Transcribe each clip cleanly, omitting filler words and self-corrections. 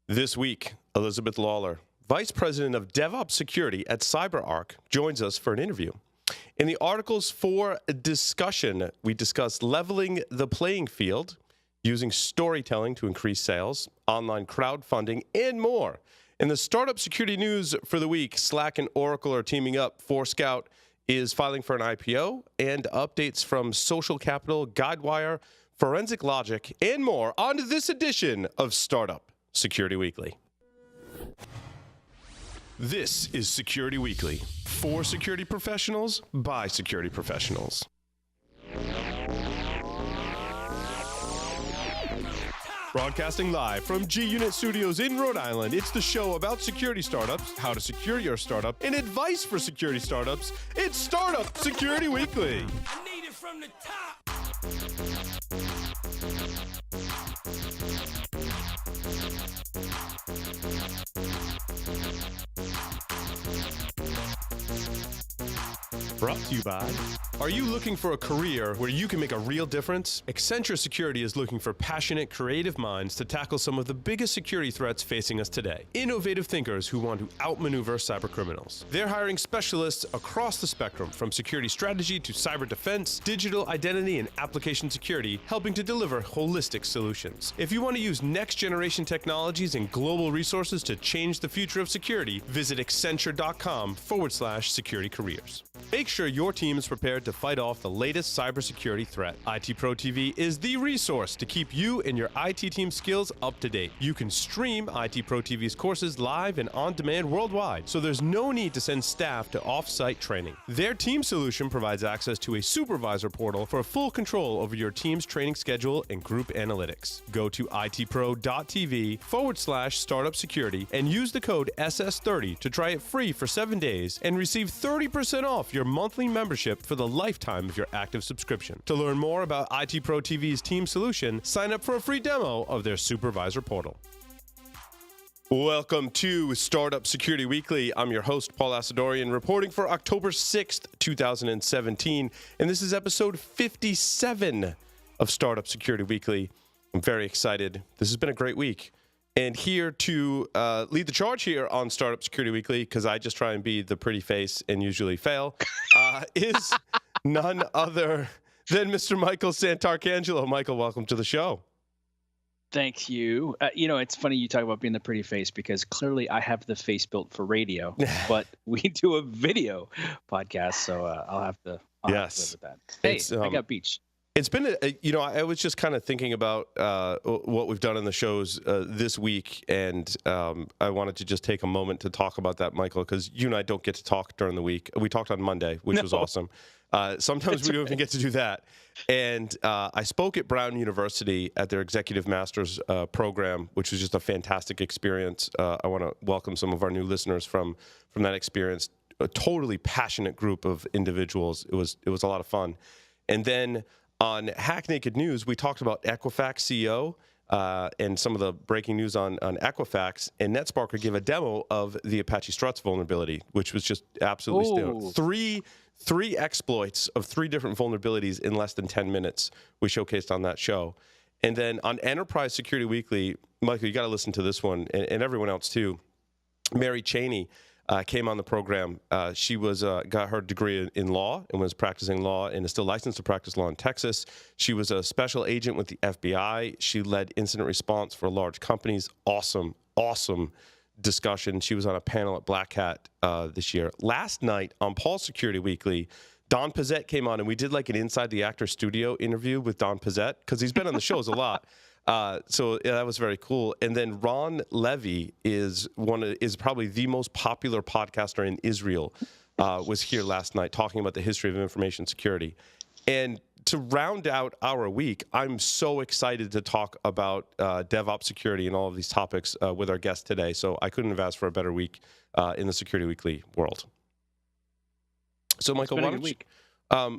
This week, Elizabeth Lawler, Vice President of DevOps Security at CyberArk, joins us for an interview. In the articles for discussion, we discuss leveling the playing field, using storytelling to increase sales, online crowdfunding, and more. In the startup security news for the week, Slack and Oracle are teaming up. Forescout is filing for an IPO, and updates from Social Capital, Guidewire, Forensic Logic, and more on to this edition of Startup Security Weekly. This is Security Weekly, for security professionals, by security professionals. Broadcasting live from G-Unit Studios in Rhode Island, it's the show about security startups, how to secure your startup, and advice for security startups. It's Startup Security Weekly. I need it from the top. Brought to you by... Are you looking for a career where you can make a real difference? Accenture Security is looking for passionate, creative minds to tackle some of the biggest security threats facing us today. Innovative thinkers who want to outmaneuver cybercriminals. They're hiring specialists across the spectrum, from security strategy to cyber defense, digital identity, and application security, helping to deliver holistic solutions. If you want to use next-generation technologies and global resources to change the future of security, visit accenture.com/security careers. Make sure your team is prepared to fight off the latest cybersecurity threat. IT Pro TV is the resource to keep you and your IT team skills up to date. You can stream IT Pro TV's courses live and on demand worldwide, so there's no need to send staff to off-site training. Their team solution provides access to a supervisor portal for full control over your team's training schedule and group analytics. Go to itpro.tv/startup security and use the code SS30 to try it free for 7 days and receive 30% off your monthly membership for the lifetime of your active subscription. To learn more about IT Pro TV's team solution, sign up for a free demo of their supervisor portal. Welcome to Startup Security Weekly. I'm your host, Paul Asadorian, reporting for October 6th, 2017, and this is episode 57 of Startup Security Weekly. I'm very excited. This has been a great week. And here to lead the charge here on Startup Security Weekly, because I just try and be the pretty face and usually fail, is none other than Mr. Michael Santarcangelo. Michael, welcome to the show. Thank you. It's funny you talk about being the pretty face, because clearly I have the face built for radio, but we do a video podcast, so I'll have to live with that. Hey, I got beach. It's been, I was just kind of thinking about what we've done in the shows this week, and I wanted to just take a moment to talk about that, Michael, because you and I don't get to talk during the week. We talked on Monday, which was awesome. Sometimes we don't even get to do that. And I spoke at Brown University at their Executive Master's program, which was just a fantastic experience. I want to welcome some of our new listeners from that experience. A totally passionate group of individuals. It was a lot of fun. And then on Hack Naked News, we talked about Equifax CEO and some of the breaking news on Equifax, and NetSparker gave a demo of the Apache Struts vulnerability, which was just absolutely stunning. Three exploits of 3 different vulnerabilities in less than 10 minutes we showcased on that show. And then on Enterprise Security Weekly, Michael, you got to listen to this one, and everyone else too. Mary Cheney came on the program. She got her degree in law and was practicing law and is still licensed to practice law in Texas. She was a special agent with the FBI. She led incident response for large companies. Awesome discussion. She was on a panel at Black Hat this year. Last night on Paul Security Weekly, Don Pizzette came on, and we did like an Inside the Actor Studio interview with Don Pizzette, because he's been on the shows a lot. So yeah, that was very cool. And then Ron Levy is probably the most popular podcaster in Israel, was here last night talking about the history of information security. And to round out our week, I'm so excited to talk about DevOps security and all of these topics with our guest today. So I couldn't have asked for a better week in the Security Weekly world. So Michael, why don't you,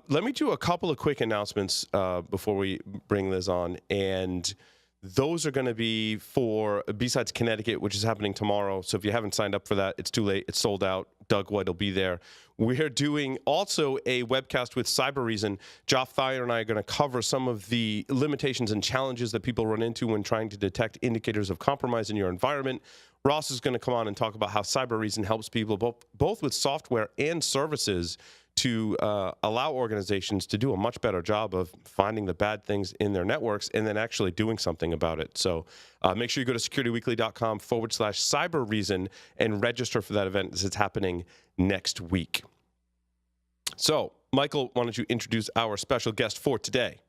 let me do a couple of quick announcements before we bring Liz on. And those are going to be for B-Sides Connecticut, which is happening tomorrow. So if you haven't signed up for that, it's too late. It's sold out. Doug White will be there. We're doing also a webcast with CyberReason. Joff Thayer and I are going to cover some of the limitations and challenges that people run into when trying to detect indicators of compromise in your environment. Ross is going to come on and talk about how CyberReason helps people both with software and services to allow organizations to do a much better job of finding the bad things in their networks and then actually doing something about it. So make sure you go to securityweekly.com/CyberReason and register for that event as it's happening next week. So, Michael, why don't you introduce our special guest for today?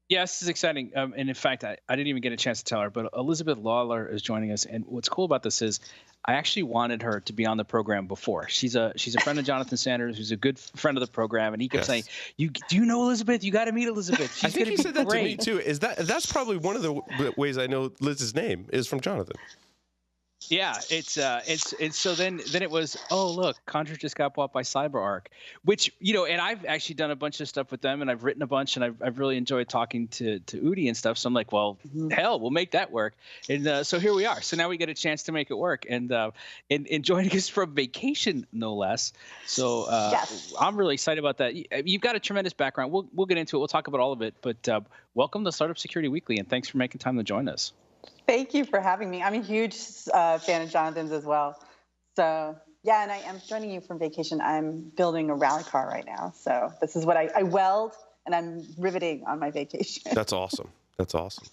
Yeah, this is exciting. And in fact, I didn't even get a chance to tell her, but Elizabeth Lawler is joining us. And what's cool about this is I actually wanted her to be on the program before. She's a friend of Jonathan Sanders, who's a good friend of the program. And he kept saying, do you know Elizabeth? You got to meet Elizabeth. She's I think he said that great. to me, too. That's probably one of the ways I know Liz's name is from Jonathan. Yeah, it's so then it was, oh, look, Conjur just got bought by CyberArk, which, and I've actually done a bunch of stuff with them and I've written a bunch and I've really enjoyed talking to Udi and stuff. So I'm like, well, hell, we'll make that work. And so here we are. So now we get a chance to make it work and joining us from vacation, no less. So yes. I'm really excited about that. You've got a tremendous background. We'll get into it. We'll talk about all of it. But welcome to Startup Security Weekly and thanks for making time to join us. Thank you for having me. I'm a huge fan of Jonathan's as well. So, yeah, and I am joining you from vacation. I'm building a rally car right now. So this is what I weld, and I'm riveting on my vacation. That's awesome. That's awesome.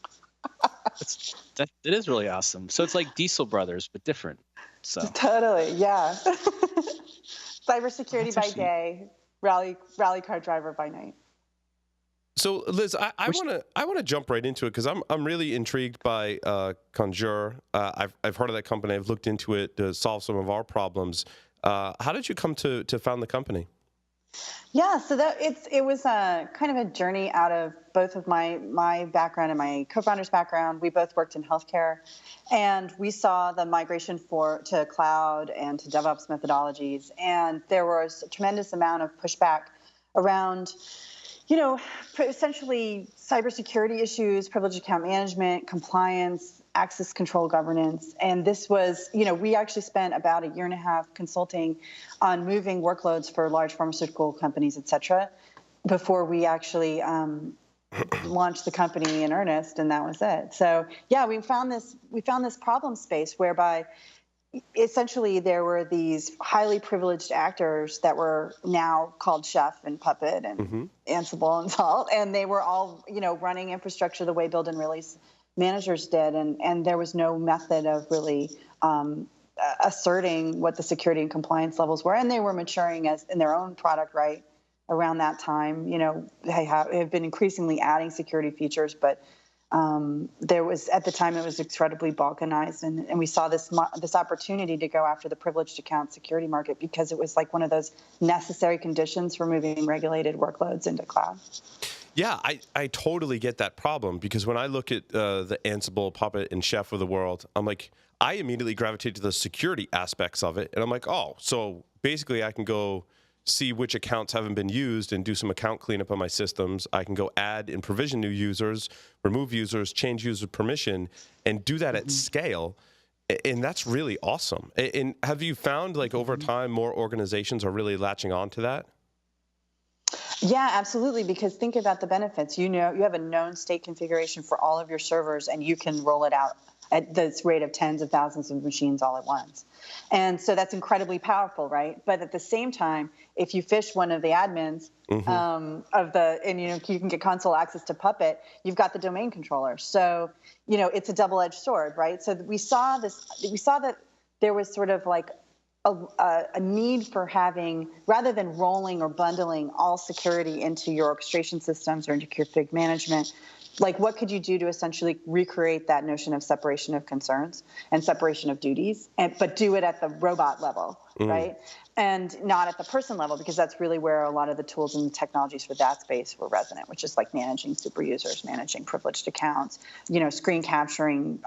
It is really awesome. So it's like Diesel Brothers, but different. So totally, yeah. Cybersecurity by day, rally car driver by night. So, Liz, I want to jump right into it because I'm really intrigued by Conjur. I've heard of that company. I've looked into it to solve some of our problems. How did you come to found the company? Yeah, so it was kind of a journey out of both of my background and my co-founder's background. We both worked in healthcare, and we saw the migration to cloud and to DevOps methodologies, and there was a tremendous amount of pushback around essentially cybersecurity issues, privileged account management, compliance, access control governance. And this was, we actually spent about a year and a half consulting on moving workloads for large pharmaceutical companies, et cetera, before we actually launched the company in earnest, and that was it. So yeah, we found this problem space whereby essentially there were these highly privileged actors that were now called Chef and Puppet and Ansible and Salt, and they were all running infrastructure the way build and release managers did, and there was no method of really asserting what the security and compliance levels were, and they were maturing as in their own product right around that time. They have been increasingly adding security features, but there was, at the time, it was incredibly balkanized, and we saw this opportunity to go after the privileged account security market because it was like one of those necessary conditions for moving regulated workloads into cloud. Yeah, I totally get that problem because when I look at the Ansible, Puppet, and Chef of the world, I'm like, I immediately gravitate to the security aspects of it, and I'm like, oh, so basically I can go see which accounts haven't been used and do some account cleanup on my systems. I can go add and provision new users, remove users, change user permission, and do that at scale. And that's really awesome. And have you found, like, over time, more organizations are really latching on to that? Yeah, absolutely. Because think about the benefits. You have a known state configuration for all of your servers, and you can roll it out at this rate of tens of thousands of machines all at once. And so that's incredibly powerful, right? But at the same time, if you phish one of the admins and you can get console access to Puppet, you've got the domain controller. So, it's a double-edged sword, right? So we saw that there was sort of like a need for having, rather than rolling or bundling all security into your orchestration systems or into config management, like what could you do to essentially recreate that notion of separation of concerns and separation of duties, but do it at the robot level, right? And not at the person level, because that's really where a lot of the tools and the technologies for that space were resonant, which is like managing super users, managing privileged accounts, screen capturing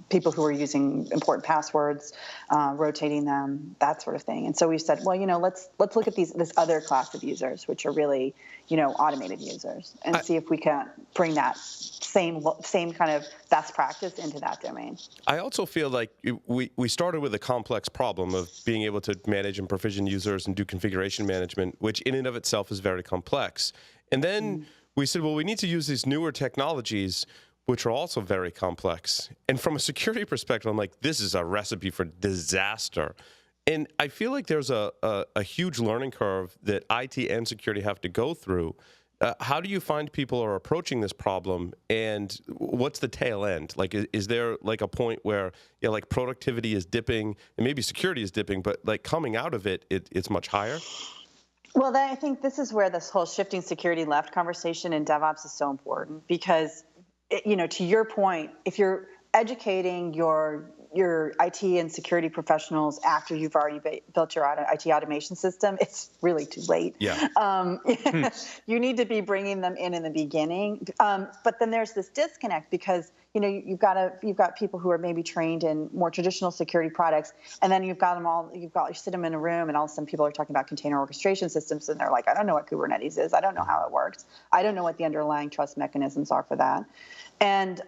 people who are using important passwords, rotating them, that sort of thing. And so we said, well, let's look at this other class of users, which are really, automated users, and see if we can bring that same kind of best practice into that domain. I also feel like we started with a complex problem of being able to manage and provision users and do configuration management, which in and of itself is very complex. And then we said, well, we need to use these newer technologies, which are also very complex. And from a security perspective, I'm like, this is a recipe for disaster. And I feel like there's a huge learning curve that IT and security have to go through. How do you find people are approaching this problem, and what's the tail end? Like, is there like a point where, like productivity is dipping and maybe security is dipping, but like coming out of it, it's much higher? Well, I think this is where this whole shifting security left conversation in DevOps is so important because, to your point, if you're educating your IT and security professionals after you've already built your IT automation system, it's really too late. Yeah. You need to be bringing them in the beginning. But then there's this disconnect because you've got people who are maybe trained in more traditional security products, and then you sit them in a room, and all of a sudden people are talking about container orchestration systems, and they're like, I don't know what Kubernetes is, I don't know how it works, I don't know what the underlying trust mechanisms are for that. And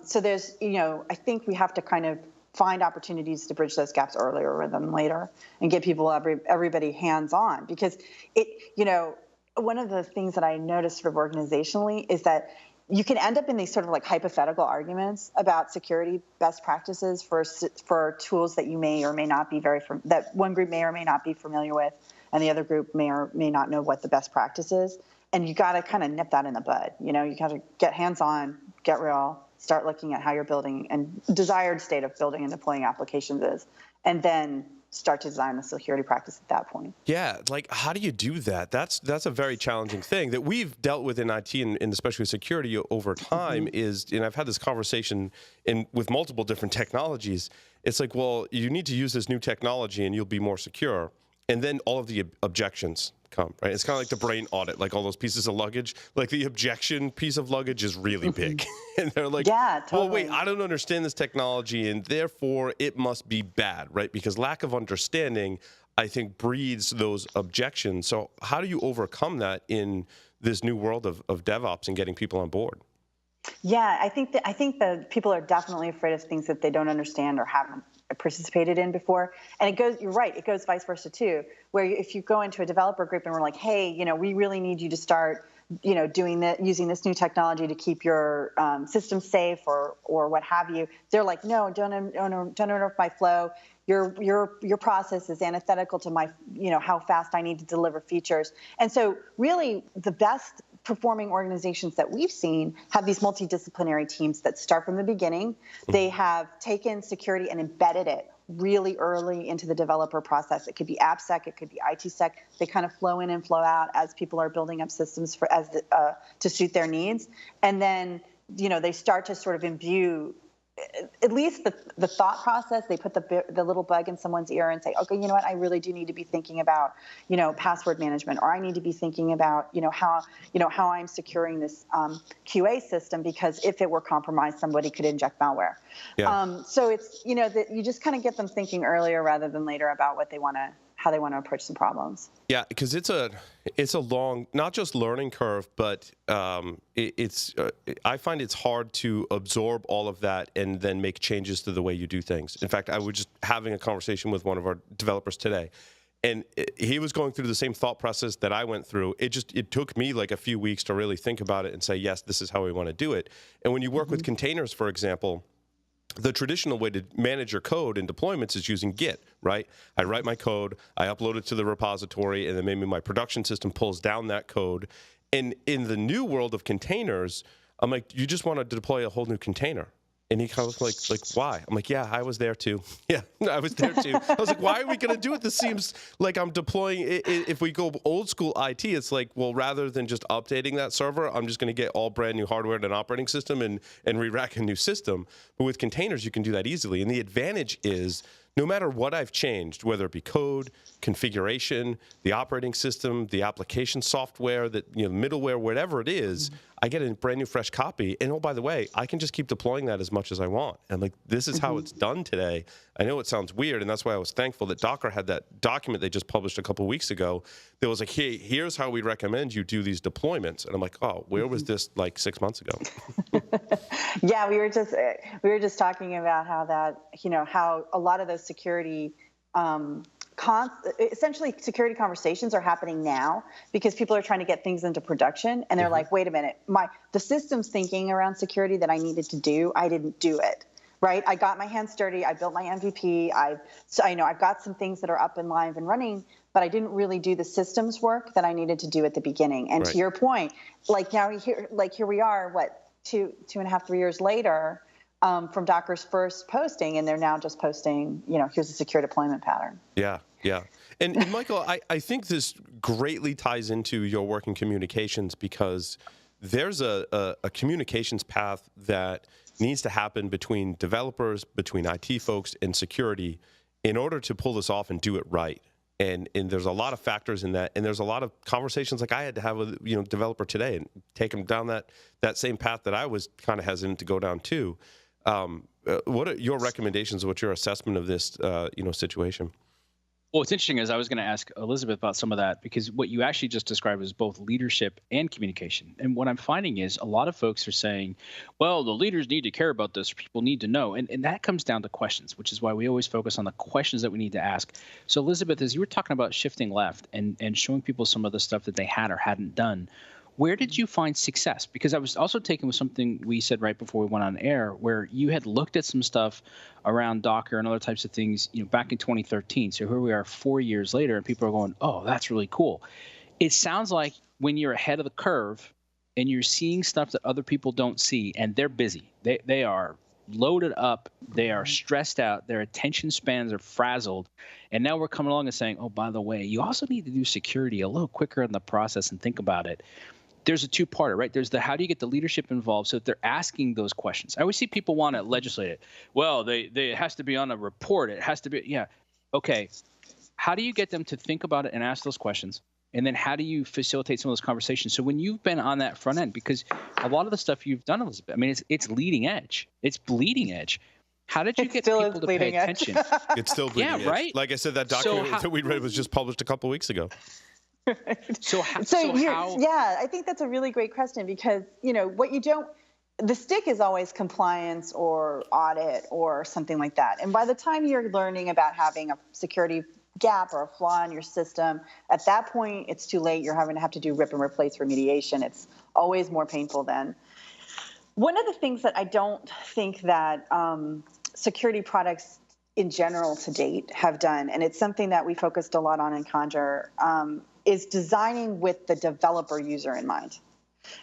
so there's, I think we have to kind of find opportunities to bridge those gaps earlier rather than later, and get people, everybody hands-on, because one of the things that I noticed sort of organizationally is that you can end up in these sort of like hypothetical arguments about security best practices for tools that you may or may not be that one group may or may not be familiar with, and the other group may or may not know what the best practice is. And you got to kind of nip that in the bud. You got to get hands-on, get real, start looking at how you're building and desired state of building and deploying applications is, and then start to design the security practice at that point. Yeah, like how do you do that? That's a very challenging thing that we've dealt with in IT and especially security over time and I've had this conversation with multiple different technologies. It's like, well, you need to use this new technology and you'll be more secure. And then all of the objections come, right? It's kind of like the brain audit, like all those pieces of luggage. Like the objection piece of luggage is really big. And they're like, yeah, totally. Well, wait, I don't understand this technology, and therefore it must be bad, right? Because lack of understanding, I think, breeds those objections. So how do you overcome that in this new world of DevOps and getting people on board? Yeah, I think that people are definitely afraid of things that they don't understand or haven't participated in before. And you're right, it goes vice versa too, where if you go into a developer group and we're like, hey, we really need you to start, doing that, using this new technology to keep your system safe or what have you. They're like, no, don't interrupt my flow. Your process is antithetical to my, how fast I need to deliver features. And so really the best performing organizations that we've seen have these multidisciplinary teams that start from the beginning. They have taken security and embedded it really early into the developer process. It could be AppSec, it could be ITSec. They kind of flow in and flow out as people are building up systems to suit their needs. And then, they start to sort of imbue at least the thought process. They put the little bug in someone's ear and say, okay, you know what, I really do need to be thinking about, password management, or I need to be thinking about, how I'm securing this QA system, because if it were compromised, somebody could inject malware. Yeah. So it's, that you just kind of get them thinking earlier rather than later about how they want to approach some problems. Yeah, because it's a long, not just learning curve, but I find it's hard to absorb all of that and then make changes to the way you do things. In fact, I was just having a conversation with one of our developers today, and he was going through the same thought process that I went through. It took me like a few weeks to really think about it and say, yes, this is how we want to do it. And when you work with containers, for example, the traditional way to manage your code and deployments is using Git, right? I write my code, I upload it to the repository, and then maybe my production system pulls down that code. And in the new world of containers, I'm like, you just want to deploy a whole new container. And he kind of was like, why? I'm like, yeah, I was there too. Yeah, I was there too. I was like, why are we going to do it? This seems like I'm deploying. If we go old school IT, it's like, well, rather than just updating that server, I'm just going to get all brand new hardware and an operating system and re-rack a new system. But with containers, you can do that easily. And the advantage is no matter what I've changed, whether it be code, configuration, the operating system, the application software, middleware, whatever it is, I get a brand new fresh copy. And oh, by the way, I can just keep deploying that as much as I want. And like, this is how it's done today. I know it sounds weird, and that's why I was thankful that Docker had that document they just published a couple of weeks ago that was like, hey, here's how we recommend you do these deployments. And I'm like, oh, where was this like 6 months ago? Yeah, we were just talking about how that, how a lot of those security essentially security conversations are happening now because people are trying to get things into production, and they're like, wait a minute, the systems thinking around security that I needed to do, I didn't do it. Right? I got my hands dirty. I built my MVP. I've got some things that are up and live and running, but I didn't really do the systems work that I needed to do at the beginning. And to your point, like now here we are, two and a half, 3 years later, from Docker's first posting, and they're now just posting, here's a secure deployment pattern. Yeah. Yeah. And Michael, I think this greatly ties into your work in communications, because there's a communications path that needs to happen between developers, between IT folks, and security in order to pull this off and do it right. And there's a lot of factors in that, and there's a lot of conversations like I had to have with developer today and take them down that same path that I was kind of hesitant to go down too. What are your recommendations? What's your assessment of this situation? Well, what's interesting is I was going to ask Elizabeth about some of that, because what you actually just described is both leadership and communication. And what I'm finding is a lot of folks are saying, well, the leaders need to care about this. People need to know. And that comes down to questions, which is why we always focus on the questions that we need to ask. So, Elizabeth, as you were talking about shifting left and showing people some of the stuff that they had or hadn't done, where did you find success? Because I was also taken with something we said right before we went on air, where you had looked at some stuff around Docker and other types of things, back in 2013. So here we are 4 years later, and people are going, oh, that's really cool. It sounds like when you're ahead of the curve and you're seeing stuff that other people don't see, and they're busy, they are loaded up, they are stressed out, their attention spans are frazzled. And now we're coming along and saying, oh, by the way, you also need to do security a little quicker in the process and think about it. There's a two-parter, right? There's the how do you get the leadership involved so that they're asking those questions. I always see people want to legislate it. Well, it has to be on a report. It has to be, yeah. Okay. How do you get them to think about it and ask those questions? And then how do you facilitate some of those conversations? So when you've been on that front end, because a lot of the stuff you've done, Elizabeth, I mean, it's leading edge. It's bleeding edge. How did you get people to pay attention? It's still bleeding edge. Right? Like I said, that document that we read was just published a couple of weeks ago. So yeah, I think that's a really great question, because the stick is always compliance or audit or something like that. And by the time you're learning about having a security gap or a flaw in your system, at that point it's too late. You're having to do rip and replace remediation. It's always more painful then. One of the things that I don't think that security products in general to date have done, and it's something that we focused a lot on in Conjur, is designing with the developer user in mind,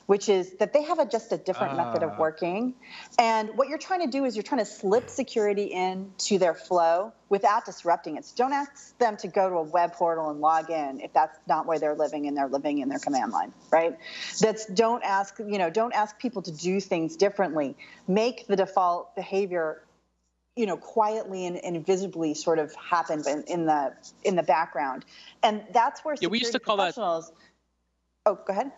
which is that they have just a different method of working. And what you're trying to do is you're trying to slip security into their flow without disrupting it. So don't ask them to go to a web portal and log in if that's not where they're living and they're living in their command line, right? Don't ask people to do things differently. Make the default behavior quietly and visibly sort of happen in the background. And that's where security we used to call professionals. Oh, go ahead.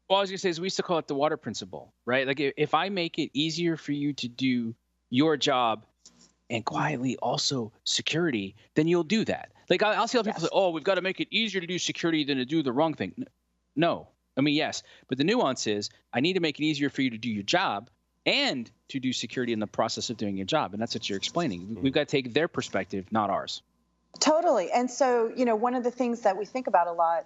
Well, I was going to say is we used to call it the water principle, right? Like if I make it easier for you to do your job and quietly also security, then you'll do that. Like I'll see other people say, oh, we've got to make it easier to do security than to do the wrong thing. No. I mean, yes. But the nuance is I need to make it easier for you to do your job and to do security in the process of doing your job. And that's what you're explaining. We've got to take their perspective, not ours. Totally. And so, one of the things that we think about a lot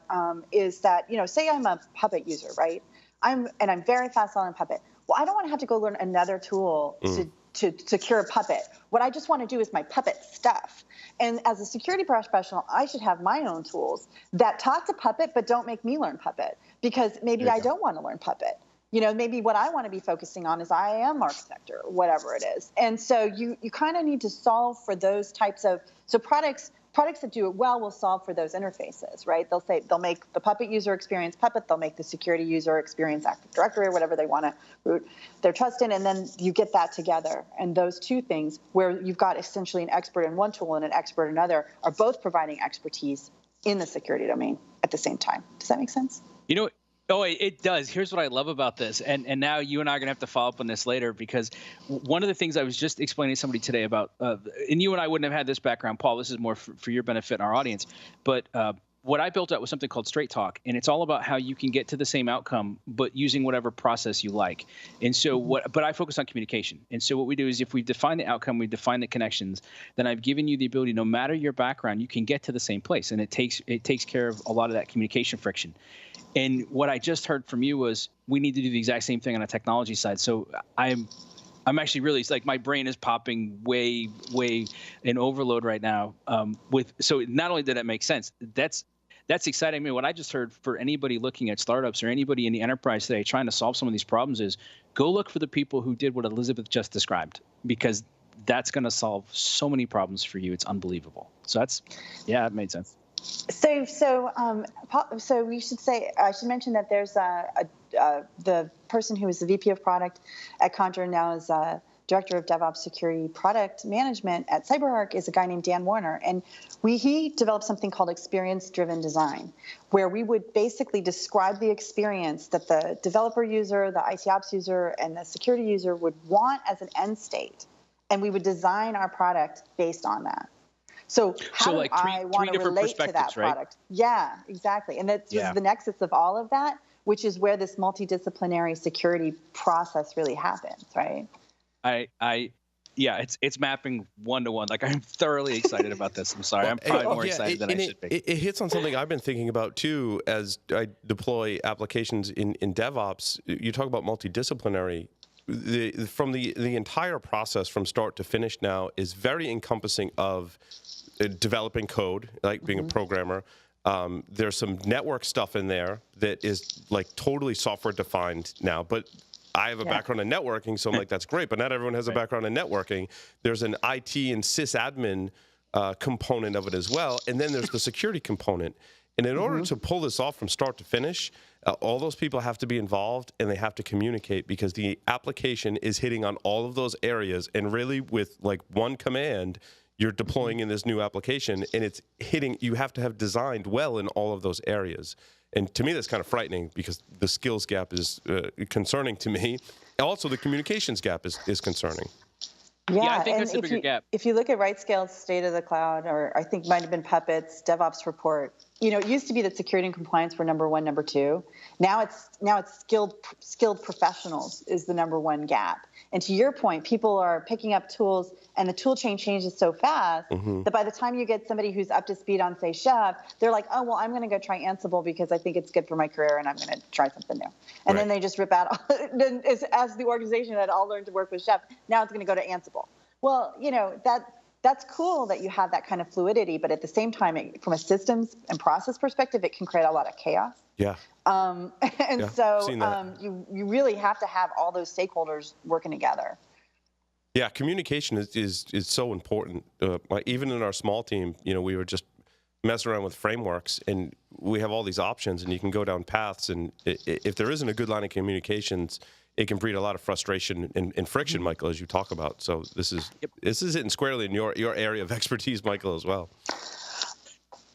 is that, say I'm a Puppet user, right? I'm very fast on Puppet. Well, I don't want to have to go learn another tool to secure a Puppet. What I just want to do is my Puppet stuff. And as a security professional, I should have my own tools that talk to Puppet but don't make me learn Puppet, because maybe I don't want to learn Puppet. Maybe what I want to be focusing on is IAM architecture, whatever it is. And so you kind of need to solve for those types of, so products products that do it well will solve for those interfaces, right? They'll make the Puppet user experience Puppet, they'll make the security user experience Active Directory or whatever they want to root their trust in, and then you get that together. And those two things, where you've got essentially an expert in one tool and an expert in another, are both providing expertise in the security domain at the same time. Does that make sense? Oh, it does. Here's what I love about this. And now you and I are going to have to follow up on this later, because one of the things I was just explaining to somebody today about, and you and I wouldn't have had this background, Paul, this is more for your benefit and our audience, but what I built out was something called Straight Talk, and it's all about how you can get to the same outcome, but using whatever process you like. And so but I focus on communication. And so what we do is, if we define the outcome, we define the connections, then I've given you the ability, no matter your background, you can get to the same place. And it takes care of a lot of that communication friction. And what I just heard from you was, we need to do the exact same thing on a technology side. So I'm actually really, like, my brain is popping way in overload right now. So not only did it make sense, that's exciting. I mean, what I just heard for anybody looking at startups or anybody in the enterprise today trying to solve some of these problems is, go look for the people who did what Elizabeth just described, because that's going to solve so many problems for you. It's unbelievable. So it made sense. So we should say, I should mention that there's the person who was the VP of product at Conjur, now is director of DevOps security product management at CyberArk, is a guy named Dan Warner. And he developed something called experience-driven design, where we would basically describe the experience that the developer user, the IT ops user, and the security user would want as an end state. And we would design our product based on that. So how do I want to relate to that product? Right? Yeah, exactly. And that's the nexus of all of that, which is where this multidisciplinary security process really happens, right? It's mapping one-to-one. Like, I'm thoroughly excited about this. I'm sorry. I'm probably more excited than I should be. It hits on something I've been thinking about too, as I deploy applications in DevOps. You talk about multidisciplinary. From the entire process from start to finish now is very encompassing of developing code, like being a programmer. There's some network stuff in there that is like totally software defined now, but I have a background in networking, so I'm like, that's great, but not everyone has a background in networking. There's an IT and sysadmin component of it as well, and then there's the security component. And in order to pull this off from start to finish, all those people have to be involved, and they have to communicate, because the application is hitting on all of those areas, and really with like one command, you're deploying in this new application, and it's hitting, you have to have designed well in all of those areas. And to me, that's kind of frightening, because the skills gap is concerning to me. Also, the communications gap is concerning. Yeah, I think that's a bigger gap. If you look at RightScale's State of the Cloud, or I think might have been Puppet's DevOps report, it used to be that security and compliance were number one, number two. Now it's skilled professionals is the number one gap. And to your point, people are picking up tools, and the tool chain changes so fast that by the time you get somebody who's up to speed on, say, Chef, they're like, oh, well, I'm going to go try Ansible because I think it's good for my career, and I'm going to try something new. And then they just rip out. Then as the organization had all learned to work with Chef, now it's going to go to Ansible. Well, that's cool that you have that kind of fluidity, but at the same time, from a systems and process perspective, it can create a lot of chaos. Yeah. You really have to have all those stakeholders working together. Yeah, communication is so important. Like, even in our small team, we were just messing around with frameworks, and we have all these options, and you can go down paths, and if there isn't a good line of communications, it can breed a lot of frustration and friction, Michael, as you talk about. So this is hitting squarely in your area of expertise, Michael, as well.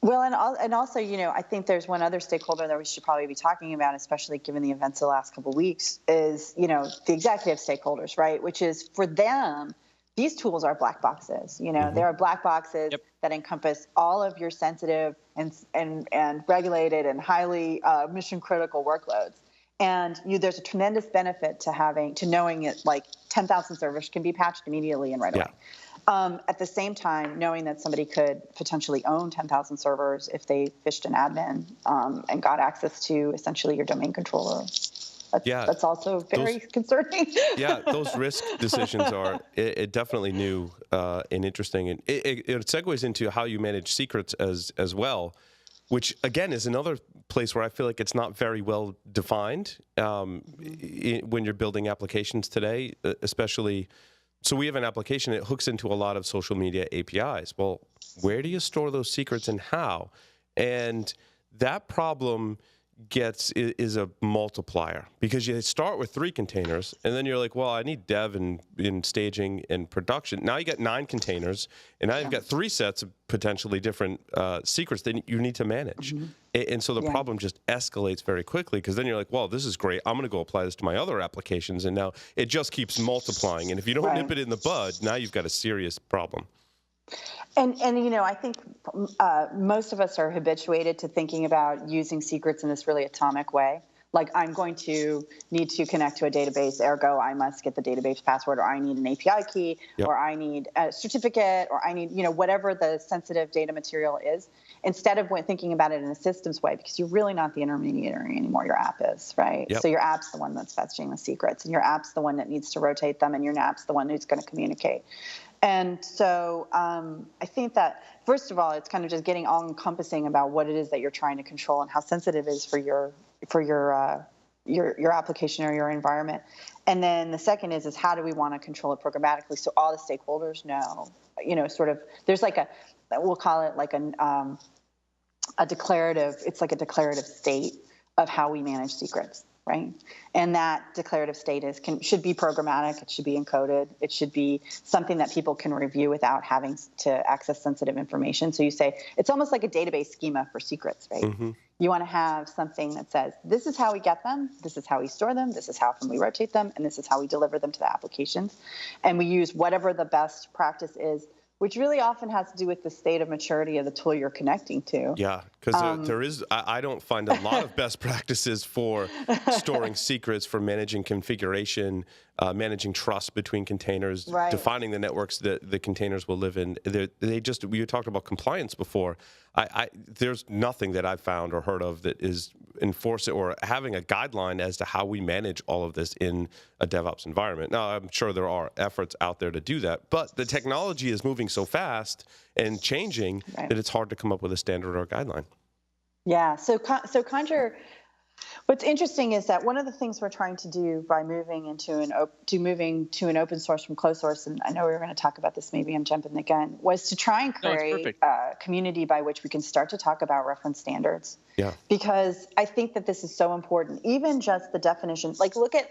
Well, and also, I think there's one other stakeholder that we should probably be talking about, especially given the events of the last couple of weeks, is, the executive stakeholders, right? Which is, for them, these tools are black boxes. There are black boxes that encompass all of your sensitive and regulated and highly mission critical workloads. And there's a tremendous benefit to knowing it, like 10,000 servers can be patched immediately and right away. At the same time, knowing that somebody could potentially own 10,000 servers if they phished an admin and got access to essentially your domain controller. That's also very concerning. Yeah, those risk decisions are definitely new and interesting. And it segues into how you manage secrets as well, which, again, is another place where I feel like it's not very well defined when you're building applications today, especially So we have an application that hooks into a lot of social media APIs. Well, where do you store those secrets and how? And that problem is a multiplier, because you start with 3 containers and then you're like, well, I need dev and in staging and production. Now you got 9 containers, and now you've got 3 sets of potentially different secrets that you need to manage. And so the problem just escalates very quickly, because then you're like, well, this is great. I'm going to go apply this to my other applications. And now it just keeps multiplying. And if you don't nip it in the bud, now you've got a serious problem. And I think most of us are habituated to thinking about using secrets in this really atomic way. Like, I'm going to need to connect to a database, ergo I must get the database password, or I need an API key, or I need a certificate, or I need, whatever the sensitive data material is, instead of thinking about it in a systems way, because you're really not the intermediary anymore. Your app is, right? So your app's the one that's fetching the secrets, and your app's the one that needs to rotate them, and your app's the one who's going to communicate. And so I think that, first of all, it's kind of just getting all encompassing about what it is that you're trying to control and how sensitive it is for your application or your environment. And then the second is how do we want to control it programmatically, so all the stakeholders know, sort of, there's like we'll call it like a declarative, it's like a declarative state of how we manage secrets. Right. And that declarative state should be programmatic. It should be encoded. It should be something that people can review without having to access sensitive information. So you say it's almost like a database schema for secrets, right? You want to have something that says, this is how we get them, this is how we store them, this is how often we rotate them, and this is how we deliver them to the applications. And we use whatever the best practice is, which really often has to do with the state of maturity of the tool you're connecting to. Yeah, because I don't find a lot of best practices for storing secrets, for managing configuration, managing trust between containers, defining the networks that the containers will live in. You talked about compliance before. There's nothing that I've found or heard of that is enforcing or having a guideline as to how we manage all of this in a DevOps environment. Now, I'm sure there are efforts out there to do that, but the technology is moving so fast and changing that it's hard to come up with a standard or a guideline. Yeah. So Conjur, what's interesting is that one of the things we're trying to do by moving to an open source from closed source, and I know we were going to talk about this, maybe I'm jumping the gun, was to try and create a community by which we can start to talk about reference standards. Yeah. Because I think that this is so important. Even just the definition, like look at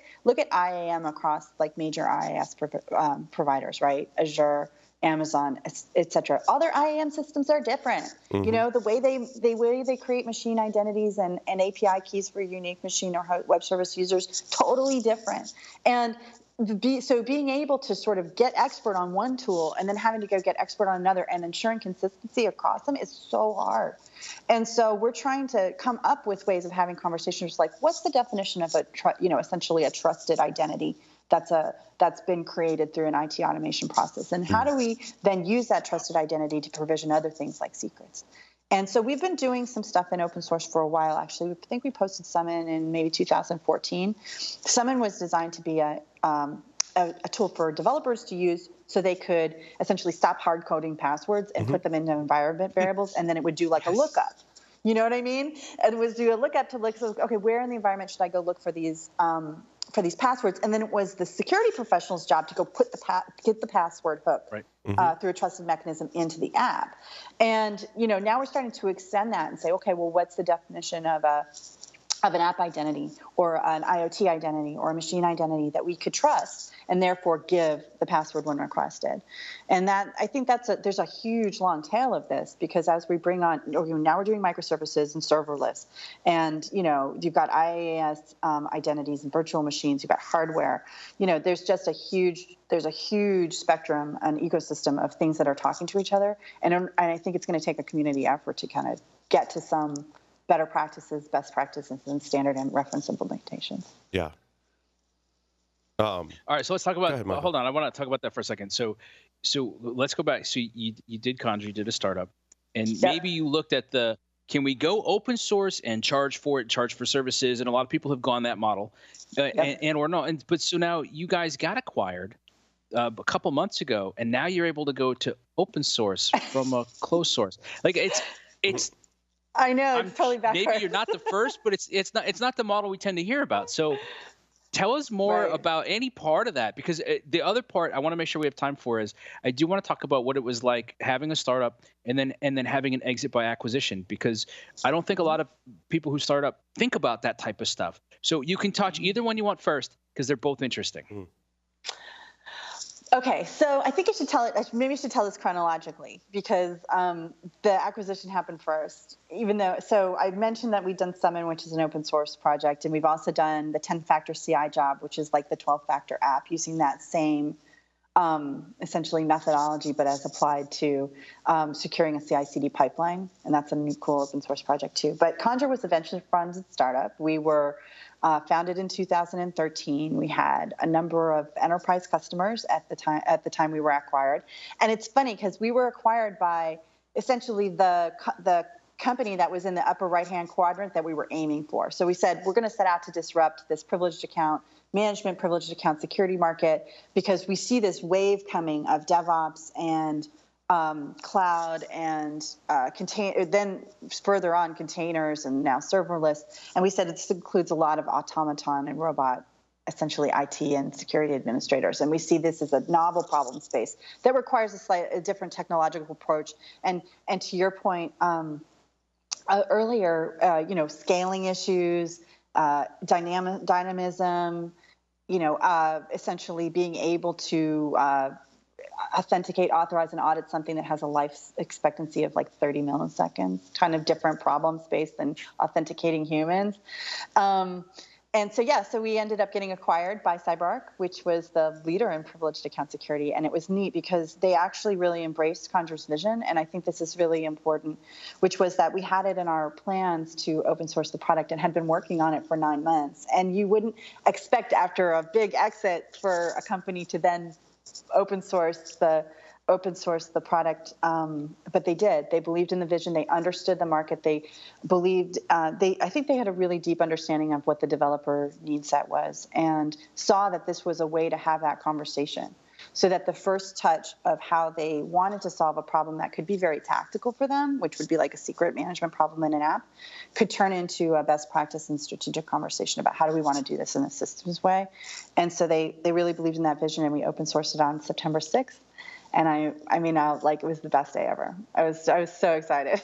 IAM across like major IaaS providers, right? Azure, Amazon, et cetera. All their IAM systems are different. The way they create machine identities and API keys for unique machine or web service users, totally different. And being able to sort of get expert on one tool and then having to go get expert on another and ensuring consistency across them is so hard. And so we're trying to come up with ways of having conversations like, what's the definition of essentially a trusted identity that's been created through an IT automation process, and how do we then use that trusted identity to provision other things like secrets? And so we've been doing some stuff in open source for a while. Actually, I think we posted Summon in maybe 2014. Summon was designed to be a tool for developers to use so they could essentially stop hard coding passwords and put them into environment variables, and then it would do like a lookup. You know what I mean? And it was do a lookup to look, so, okay, where in the environment should I go look for these passwords? And then it was the security professional's job to go get the password hook through a trusted mechanism into the app. And now we're starting to extend that and say, okay, well, what's the definition of an app identity or an IoT identity or a machine identity that we could trust and therefore give the password when requested? And that, I think there's a huge long tail of this, because as we bring on, now we're doing microservices and serverless, and you've got IaaS identities and virtual machines, you've got hardware, there's just a huge spectrum, an ecosystem of things that are talking to each other, and I think it's going to take a community effort to kind of get to some better practices, best practices, and standard and reference implementations. Yeah. All right, so let's talk about. Hold on, I want to talk about that for a second. So let's go back. So you did Conjur, you did a startup, and maybe you looked at can we go open source and charge for services? And a lot of people have gone that model, and or no. But so now you guys got acquired a couple months ago, and now you're able to go to open source from a closed source. Like it's. I know, it's totally backwards. Maybe you're not the first, but it's not the model we tend to hear about. So Tell us more about any part of that, because the other part I want to make sure we have time for is I do want to talk about what it was like having a startup and then having an exit by acquisition, because I don't think a lot of people who start up think about that type of stuff. So you can touch either one you want first, because they're both interesting. Okay, so I think I should tell it. Maybe I should tell this chronologically, because the acquisition happened first. Even though, so I mentioned that we've done Summon, which is an open source project, and we've also done the 10-factor CI job, which is like the 12-factor app, using that same essentially methodology, but as applied to securing a CI/CD pipeline, and that's a new cool open source project too. But Conjur was eventually a funded startup. We were founded in 2013. We had a number of enterprise customers at the time we were acquired. And it's funny because we were acquired by essentially the company that was in the upper right-hand quadrant that we were aiming for. So we said, we're going to set out to disrupt this privileged account management, privileged account security market, because we see this wave coming of DevOps and cloud and then further on containers and now serverless. And we said this includes a lot of automaton and robot, essentially IT and security administrators. And we see this as a novel problem space that requires a different technological approach. And to your point earlier, scaling issues, dynamism, essentially being able to authenticate, authorize, and audit something that has a life expectancy of like 30 milliseconds, kind of different problem space than authenticating humans. And so we ended up getting acquired by CyberArk, which was the leader in privileged account security. And it was neat because they actually really embraced Conjur's vision. And I think this is really important, which was that we had it in our plans to open source the product and had been working on it for 9 months. And you wouldn't expect after a big exit for a company to then open source the product, but they did. They believed in the vision. They understood the market. They believed. I think they had a really deep understanding of what the developer need set was, and saw that this was a way to have that conversation. So that the first touch of how they wanted to solve a problem that could be very tactical for them, which would be like a secret management problem in an app, could turn into a best practice and strategic conversation about how do we want to do this in a systems way. And so they really believed in that vision, and we open sourced it on September 6th. And I mean, it was the best day ever. I was so excited.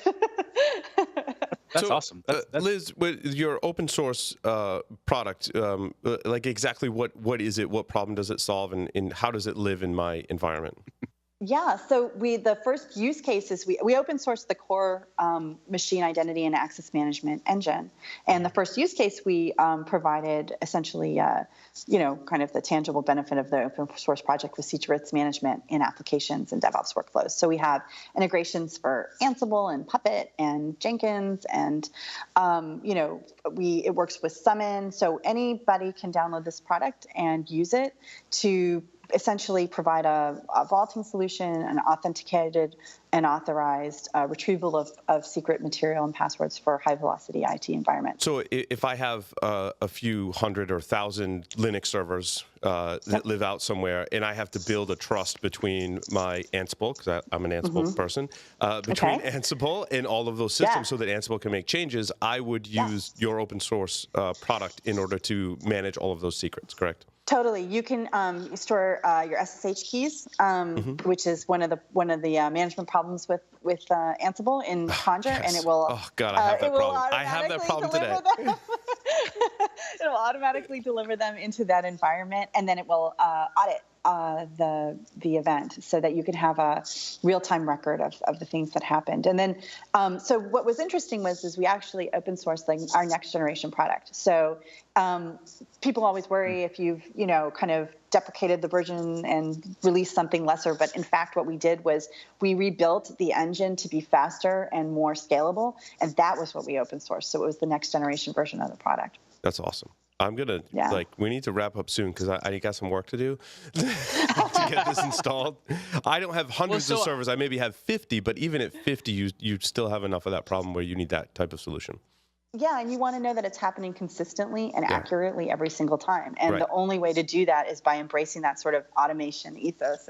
That's awesome. That's... Liz, with your open source product, like exactly what is it? What problem does it solve, and how does it live in my environment? Yeah, so the first use case is we open sourced the core machine identity and access management engine. And the first use case we provided essentially, kind of the tangible benefit of the open source project was secrets management in applications and DevOps workflows. So we have integrations for Ansible and Puppet and Jenkins, and it works with Summon. So anybody can download this product and use it to essentially provide a vaulting solution, an authenticated and authorized retrieval of secret material and passwords for high-velocity IT environments. So if I have a few hundred or thousand Linux servers that live out somewhere, and I have to build a trust between my Ansible, because I'm an Ansible person, between Ansible and all of those systems so that Ansible can make changes, I would use your open source product in order to manage all of those secrets, correct? Totally. You can store your SSH keys, which is one of the management problems with Ansible in Conjur, and it will. Oh God, I have that problem. I have that problem today. It will automatically deliver them into that environment, and then it will audit the event so that you can have a real-time record of the things that happened. And then, so what was interesting is we actually open sourced our next generation product. So people always worry if you've, kind of deprecated the version and released something lesser. But in fact, what we did was we rebuilt the engine to be faster and more scalable. And that was what we open sourced. So it was the next generation version of the product. That's awesome. I'm going to, we need to wrap up soon because I got some work to do to get this installed. I don't have hundreds of servers. I maybe have 50, but even at 50, you still have enough of that problem where you need that type of solution. Yeah, and you want to know that it's happening consistently and accurately every single time. And the only way to do that is by embracing that sort of automation ethos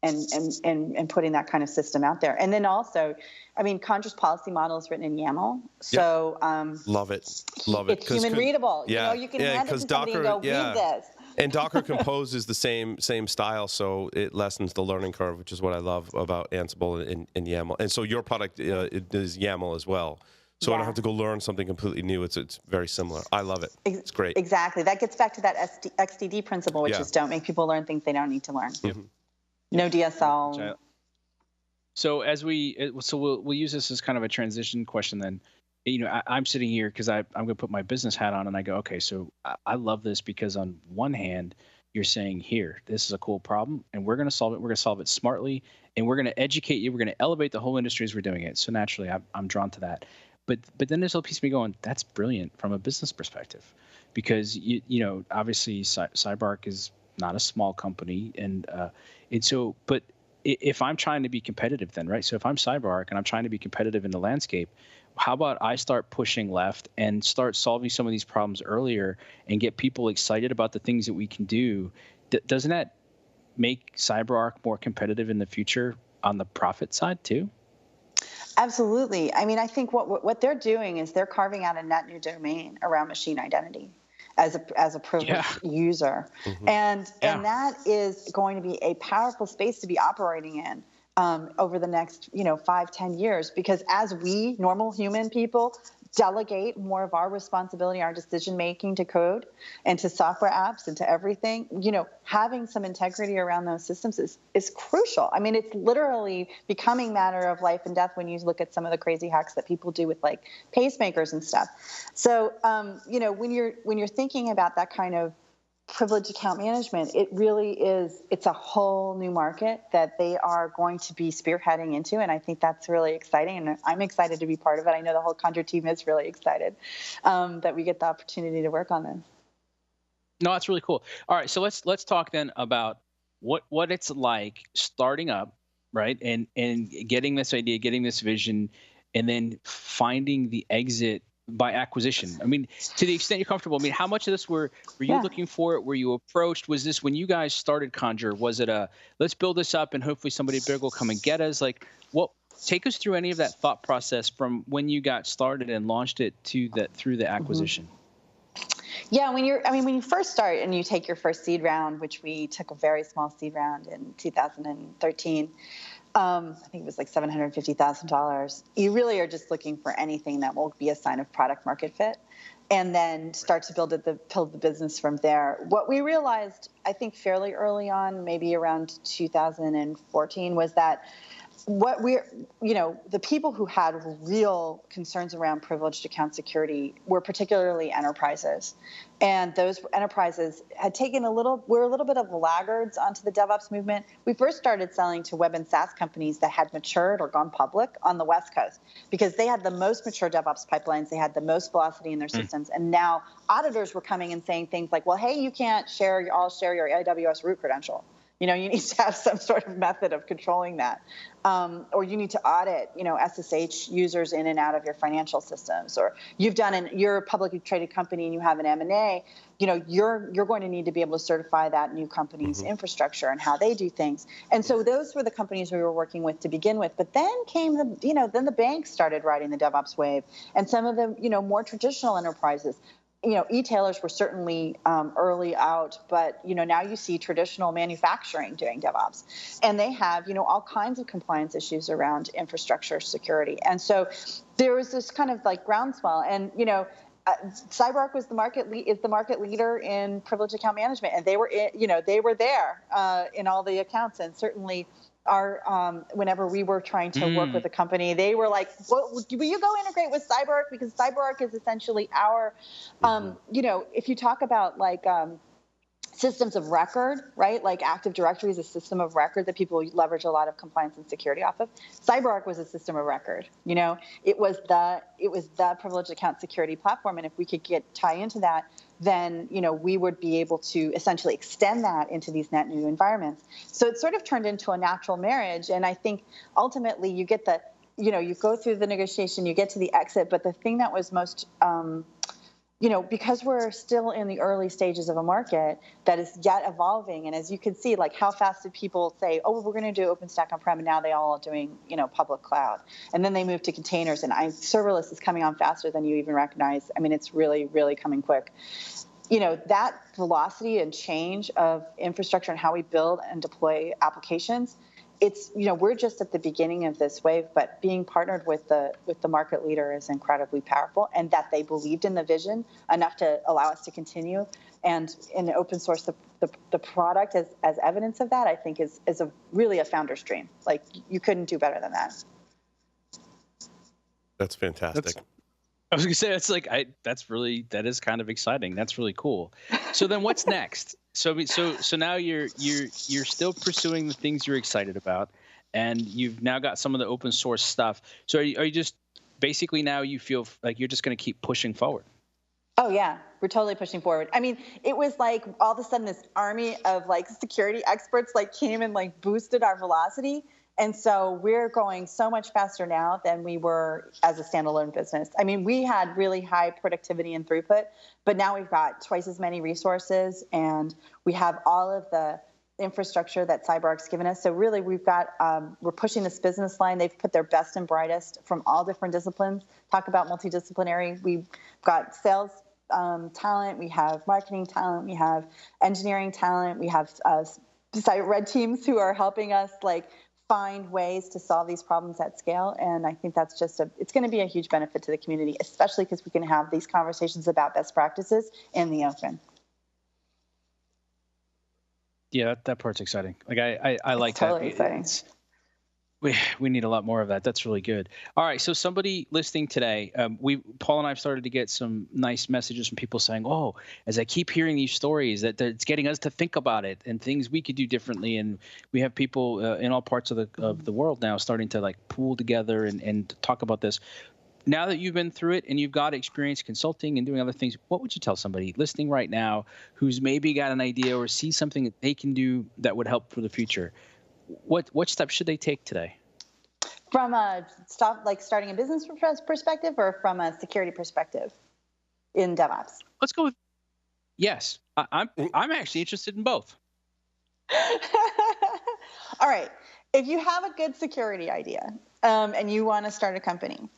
and putting that kind of system out there. And then also, I mean, Conjur's policy model is written in YAML, so love it. It's human readable. Yeah, you can hand it to somebody and go, read this. And Docker Compose is the same style, so it lessens the learning curve, which is what I love about Ansible and YAML. And so your product it is YAML as well. So I don't have to go learn something completely new. It's very similar. I love it. It's great. Exactly. That gets back to that XDD principle, which is don't make people learn things they don't need to learn. Mm-hmm. No DSL. So we'll use this as kind of a transition question then. I'm sitting here because I'm going to put my business hat on and I go, okay, so I love this because on one hand, you're saying here, this is a cool problem and we're going to solve it. We're going to solve it smartly and we're going to educate you. We're going to elevate the whole industry as we're doing it. So naturally, I'm drawn to that. But then there's a piece of me going, that's brilliant from a business perspective, because obviously CyberArk is not a small company, and so. But if I'm trying to be competitive, then right. So if I'm CyberArk and I'm trying to be competitive in the landscape, how about I start pushing left and start solving some of these problems earlier and get people excited about the things that we can do? Doesn't that make CyberArk more competitive in the future on the profit side too? Absolutely. I mean, I think what they're doing is they're carving out a net new domain around machine identity as a privileged user. Mm-hmm. And that is going to be a powerful space to be operating in over the next 5-10 years, because as we normal human people delegate more of our responsibility, our decision making to code and to software apps and to everything, having some integrity around those systems is crucial. I mean, it's literally becoming a matter of life and death when you look at some of the crazy hacks that people do with like pacemakers and stuff. So, when you're thinking about that kind of privileged account management, it really is, it's a whole new market that they are going to be spearheading into. And I think that's really exciting. And I'm excited to be part of it. I know the whole Conjur team is really excited that we get the opportunity to work on this. No, that's really cool. All right. So let's talk then about what it's like starting up, right? And getting this idea, getting this vision, and then finding the exit by acquisition. I mean, to the extent you're comfortable, I mean, how much of this were you looking for it? Were you approached? Was this when you guys started Conjur? Was it let's build this up and hopefully somebody big will come and get us? Like, take us through any of that thought process from when you got started and launched it through the acquisition. Yeah, when you first start and you take your first seed round, which we took a very small seed round in 2013. I think it was like $750,000. You really are just looking for anything that will be a sign of product market fit, and then start to build the business from there. What we realized, I think fairly early on, maybe around 2014, was that the people who had real concerns around privileged account security were particularly enterprises. And those enterprises had were a little bit of laggards onto the DevOps movement. We first started selling to web and SaaS companies that had matured or gone public on the West Coast, because they had the most mature DevOps pipelines. They had the most velocity in their systems. And now auditors were coming and saying things like, well, hey, you can't all share your AWS root credential. You need to have some sort of method of controlling that. Or you need to audit, SSH users in and out of your financial systems. Or you're a publicly traded company and you have an M&A, you're going to need to be able to certify that new company's infrastructure and how they do things. And so those were the companies we were working with to begin with. But then came then the banks started riding the DevOps wave, and some of the, more traditional enterprises. E-tailers were certainly early out, but now you see traditional manufacturing doing DevOps, and they have all kinds of compliance issues around infrastructure security. And so there was this kind of like groundswell, and CyberArk was the market leader in privileged account management, and they were there in all the accounts, and certainly. Whenever we were trying to work with a company, they were like, will you go integrate with CyberArk? Because CyberArk is essentially our, if you talk about like systems of record, right? Like Active Directory is a system of record that people leverage a lot of compliance and security off of. CyberArk was a system of record. It was the privileged account security platform, and if we could tie into that, then we would be able to essentially extend that into these net new environments. So it sort of turned into a natural marriage, and I think ultimately you get you go through the negotiation, you get to the exit, but the thing that was most because we're still in the early stages of a market that is yet evolving. And as you can see, like how fast did people say, oh, we're going to do OpenStack on-prem, and now they all are doing, public cloud. And then they move to containers, and serverless is coming on faster than you even recognize. I mean, it's really, really coming quick. That velocity and change of infrastructure and how we build and deploy applications, it's, we're just at the beginning of this wave, but being partnered with the market leader is incredibly powerful, and that they believed in the vision enough to allow us to continue and open source the product as evidence of that, I think is really a founder's dream. Like, you couldn't do better than that. That's fantastic. I was gonna say that is kind of exciting. That's really cool. So then what's next? So now you're still pursuing the things you're excited about, and you've now got some of the open source stuff. So are you just basically now you feel like you're just going to keep pushing forward? Oh yeah, we're totally pushing forward. I mean, it was like all of a sudden this army of like security experts like came and like boosted our velocity. And so we're going so much faster now than we were as a standalone business. I mean, we had really high productivity and throughput, but now we've got twice as many resources, and we have all of the infrastructure that CyberArk's given us. So really, we're pushing this business line. They've put their best and brightest from all different disciplines. Talk about multidisciplinary. We've got sales talent, we have marketing talent, we have engineering talent, we have red teams who are helping us like find ways to solve these problems at scale. And I think that's it's going to be a huge benefit to the community, especially because we can have these conversations about best practices in the open. Yeah, that part's exciting. Like I like that. Totally exciting. We need a lot more of that. That's really good. All right, so somebody listening today, Paul and I have started to get some nice messages from people saying, "Oh, as I keep hearing these stories, that it's getting us to think about it and things we could do differently." And we have people in all parts of the world now starting to like pool together and talk about this. Now that you've been through it and you've got experience consulting and doing other things, what would you tell somebody listening right now who's maybe got an idea or sees something that they can do that would help for the future? What steps should they take today? From a starting a business perspective, or from a security perspective in DevOps? Let's go with yes. I'm actually interested in both. All right. If you have a good security idea and you want to start a company,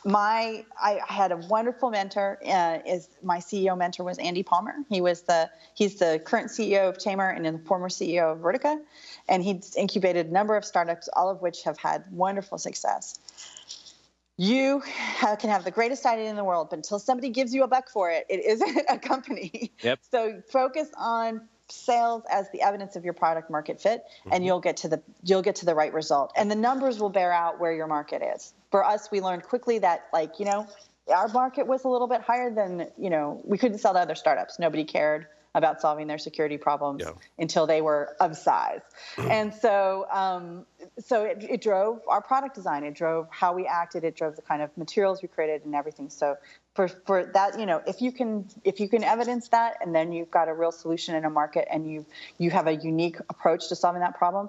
I had a wonderful mentor. My CEO mentor was Andy Palmer. He's the current CEO of Tamer and the former CEO of Vertica, and he's incubated a number of startups, all of which have had wonderful success. You can have the greatest idea in the world, but until somebody gives you a buck for it, it isn't a company. Yep. So focus on sales as the evidence of your product market fit, and you'll get to the right result. And the numbers will bear out where your market is. For us, we learned quickly that our market was a little bit higher than, we couldn't sell to other startups. Nobody cared about solving their security problems until they were of size. And so it drove our product design. It drove how we acted. It drove the kind of materials we created and everything. So for that, if you can evidence that, and then you've got a real solution in a market, and you have a unique approach to solving that problem,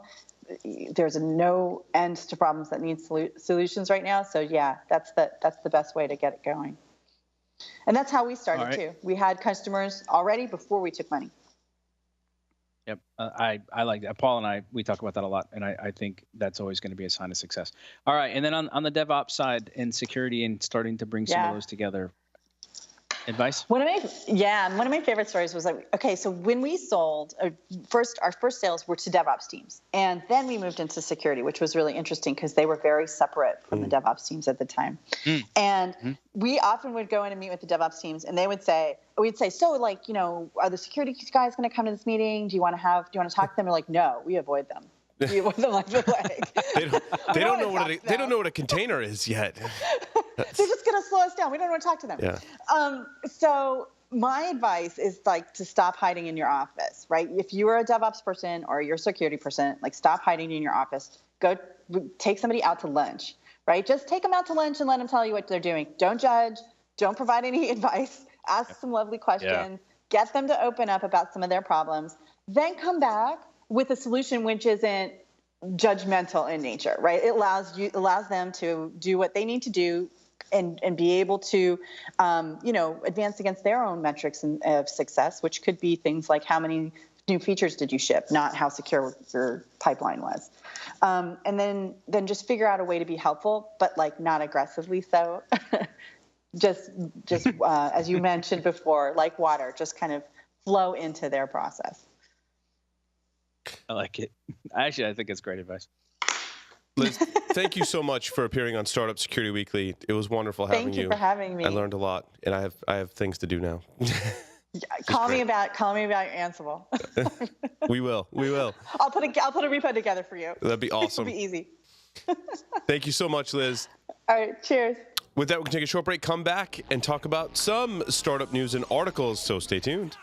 there's no end to problems that need solutions right now. So yeah, that's the best way to get it going. And that's how we started too. We had customers already before we took money. Yep, I like that. Paul and we talk about that a lot, and I think that's always going to be a sign of success. All right, and then on the DevOps side and security and starting to bring some of those together. Advice? One of my favorite stories was so when we sold, our first sales were to DevOps teams, and then we moved into security, which was really interesting because they were very separate from the DevOps teams at the time. And we often would go in and meet with the DevOps teams, and we'd say, so are the security guys going to come to this meeting? Do you want to talk to them? We're like, no, we avoid them. We avoid them like the plague. They don't know what a container is yet. They're just going to slow us down. We don't want to talk to them. Yeah. So my advice is to stop hiding in your office, right? If you are a DevOps person or you're a security person, stop hiding in your office. Go take somebody out to lunch, right? Just take them out to lunch and let them tell you what they're doing. Don't judge. Don't provide any advice. Ask some lovely questions. Yeah. Get them to open up about some of their problems. Then come back with a solution which isn't judgmental in nature, right? It allows them to do what they need to do, and be able to, advance against their own metrics of success, which could be things like how many new features did you ship, not how secure your pipeline was. And then just figure out a way to be helpful, but like not aggressively so. just as you mentioned before, like water, just kind of flow into their process. I like it. Actually, I think it's great advice. Liz, thank you so much for appearing on Startup Security Weekly. It was wonderful having you. Thank you for having me. I learned a lot, and I have things to do now. Call me about Ansible. We will. I'll put a repo together for you. That'd be awesome. It'll be easy. Thank you so much, Liz. All right, cheers. With that, we can take a short break, come back, and talk about some startup news and articles, so stay tuned.